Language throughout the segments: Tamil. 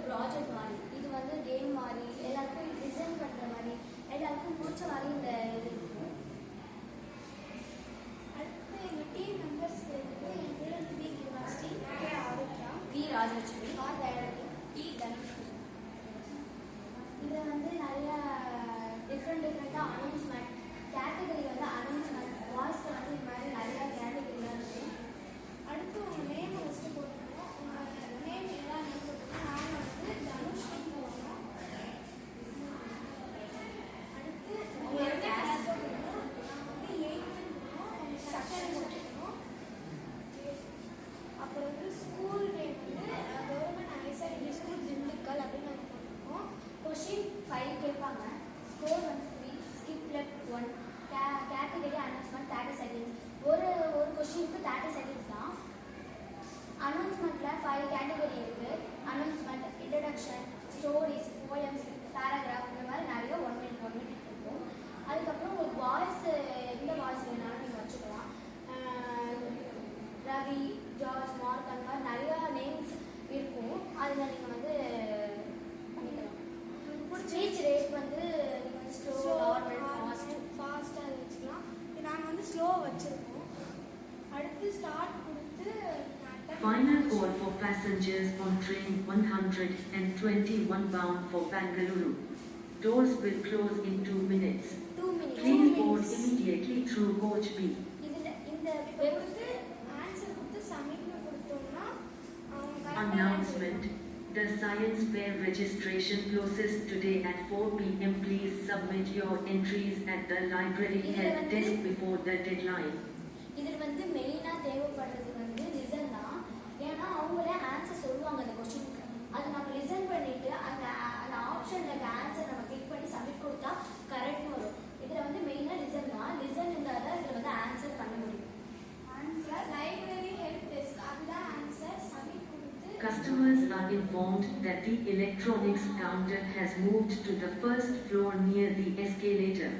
ப்ராஜெக்ட் மாதிரி, இது வந்து கேம் மாதிரி, எல்லாருக்கும் டிசைன் பண்ணுற மாதிரி, எல்லாருக்கும் பிடிச்ச மாதிரி இந்த இது இருக்கும். அடுத்து எங்கள் டீம் மெம்பர்ஸ் வந்து என் பேர் வந்து P Kirubasri, K Arokkiya, V Rajalakshmi, R Thayarathi, T Dhanush. இதை வந்து நிறையா டிஃப்ரெண்ட்டாக அனௌன்ஸ்மெண்ட் கேட்டகரி வந்து அனௌன்ஸ்மெண்ட் வாய்ஸில் வந்து இது மாதிரி நிறையா கேட்டகரியாக இருக்குது. அடுத்து உங்கள் நேம் ஃபஸ்ட்டு போட்டுருக்கோம். உங்கள் நேம் எல்லா நேம் போட்டுருக்கோம். நாங்கள் வந்து தனுஷ்னு போடுறோம். அடுத்து உங்களோட கிளாஸ் போட்டுருக்கோம். நாங்கள் வந்து 8th போடுறோம். உங்கள் செக்ஷன் போட்டுருக்கோம். அப்புறம் வந்து ஸ்கூல் நேம் வந்து government higher secondary school Dindigul அப்படின்னு நாங்கள் போட்டிருக்கோம். கொஷின் 5 கேட்பாங்க. ஸ்கோர் வந்து 3, skip left 1, category announcement 30 seconds. ஒரு கொஷினுக்கு 30 செகண்ட்ஸ் தான். அனௌன்ஸ்மெண்ட்டில் 5 கேட்டகரி இருக்குது. Announcement, introduction, stories, poems, paragraph, இந்த மாதிரி நிறைய 1 minute இருக்கும். அதுக்கப்புறம் உங்களுக்கு வாய்ஸ் எந்த வாய்ஸ் வேணாலும் நீங்கள் வச்சுக்கலாம். ரவி, ஜார்ஜ், மார்க், அந்த மாதிரி நிறையா நேம்ஸ் இருக்கும். அதில் நீங்கள் வந்து பண்ணிக்கலாம். ஸ்பீச் ரேட் வந்து நீங்கள் வந்து ஸ்லோ, நார்மல், ஃபாஸ்ட்டாக வச்சுக்கலாம். நாங்கள் வந்து ஸ்லோ வச்சுருக்கோம். அடுத்து ஸ்டார்ட் கொடுத்து Final call for passengers on train 121 bound for Bangalore. Doors will close in 2 minutes. 2 minutes. Please board immediately through coach B. இந்த கொடுத்து ஆன்சர் கொடுத்து சப்மிட்னு கொடுத்தோம்னா அவங்க Announcement. The science fair registration closes today at 4 p.m. Please submit your entries at the library help desk before the deadline. இதில் வந்து மெயினாக தேவைப்படுறது வந்து லிசன் தான். ஏன்னா அவங்களே ஆன்சர் சொல்லுவாங்க அந்த கொஸ்டினுக்கு. அது நம்ம லிசன் பண்ணிட்டு அந்த ஆப்ஷனில் இருக்க ஆன்சர் நம்ம கிளிக் பண்ணி சப்மிட் கொடுத்தா கரெக்ட் வரும். இதில் வந்து மெயினாக லிசன் தான். லிசன் இருந்தால் தான் இதில் வந்து ஆன்சர் பண்ண முடியும். ஆன்சர் லைப்ரரி ஹெல்ப் டெஸ்க் அதுதான் ஆன்சர் சப்மிட் கொடுத்து Customers are informed that the electronics counter has moved to the first floor near the escalator.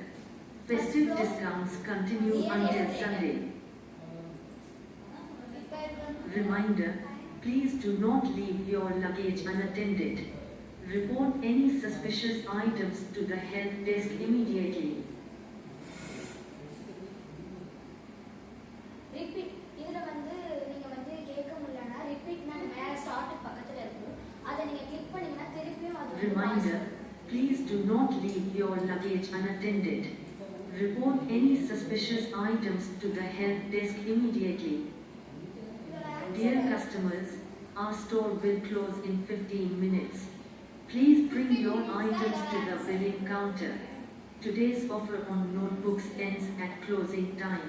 Festive discounts continue until Sunday. Reminder, please do not leave your luggage unattended. Report any suspicious items to the help desk immediately. Repeat, இதில் வந்து நீங்கள் வந்து கேட்க முடியலன்னா ரிப்பீட்னா மேலே ஸ்டார்ட் பக்கத்தில் இருக்கும். அதை நீங்கள் கிளிக் பண்ணிங்கன்னா திருப்பியும் அது Reminder, please do not leave your luggage unattended. Report any suspicious items to the help desk immediately. Dear customers, our store will close in 15 minutes. Please bring your items to the billing counter. Today's offer on notebooks ends at closing time.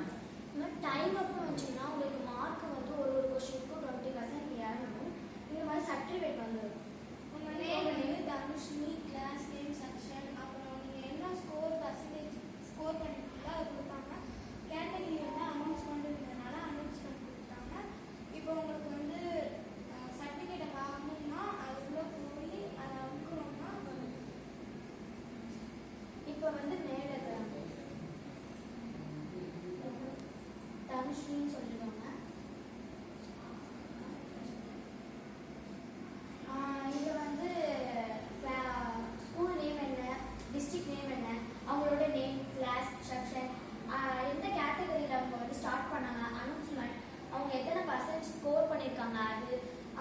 Time அப்புறம் வச்சுன்னா உங்களுக்கு மார்க் வந்து ஒரு கொஸ்டினுக்கும் 20% ஏறணும். இந்த மாதிரி சர்டிஃபிகேட் வந்துடும். உங்கள் நேம் வந்து தனுஷ்னி, கிளாஸ் நேம், செக்ஷன், அப்புறம் நீங்கள் என்ன பர்சன்டேஜ் ஸ்கோர் பண்ணிருக்கீங்களோ அது கொடுத்தாங்க. கேட்டகரி வந்து அனௌன்ஸ்மெண்ட்ன்றதுனால அனௌன்ஸ்மெண்ட் கொடுத்தாங்க. இப்போ உங்களுக்கு வந்து சர்டிஃபிகேட்டை பார்க்கணும்னா அதுக்குள்ளே போய் அதை அமுக்கணும்னா இப்போ வந்து மேலே தனுஷ்னின்னு சொல்லிடுவாங்க. இது வந்து ஸ்கூல் நேம் என்ன, டிஸ்ட்ரிக்ட் நேம் என்ன, அவங்களோட நேம், கிளாஸ், செக்ஷன், எந்த கேட்டகரியில் அவங்க வந்து ஸ்டார்ட் பண்ணாங்க, அனௌன்ஸ்மெண்ட், அவங்க எத்தனை பர்சன்ட் ஸ்கோர் பண்ணியிருக்காங்க அது,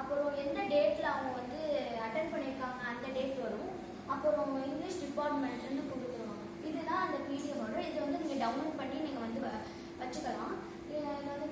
அப்புறம் எந்த டேட்டில் அவங்க வந்து அட்டென்ட் பண்ணியிருக்காங்க அந்த டேட் வரும். அப்புறம் இங்கிலீஷ் டிபார்ட்மெண்ட்னு கொடுத்துருவாங்க. இதுதான் அந்த பிடிஎஃப் வரும். இது வந்து நீங்கள் டவுன்லோட் பண்ணி நீங்கள் வந்து வச்சுக்கலாம். இது வந்து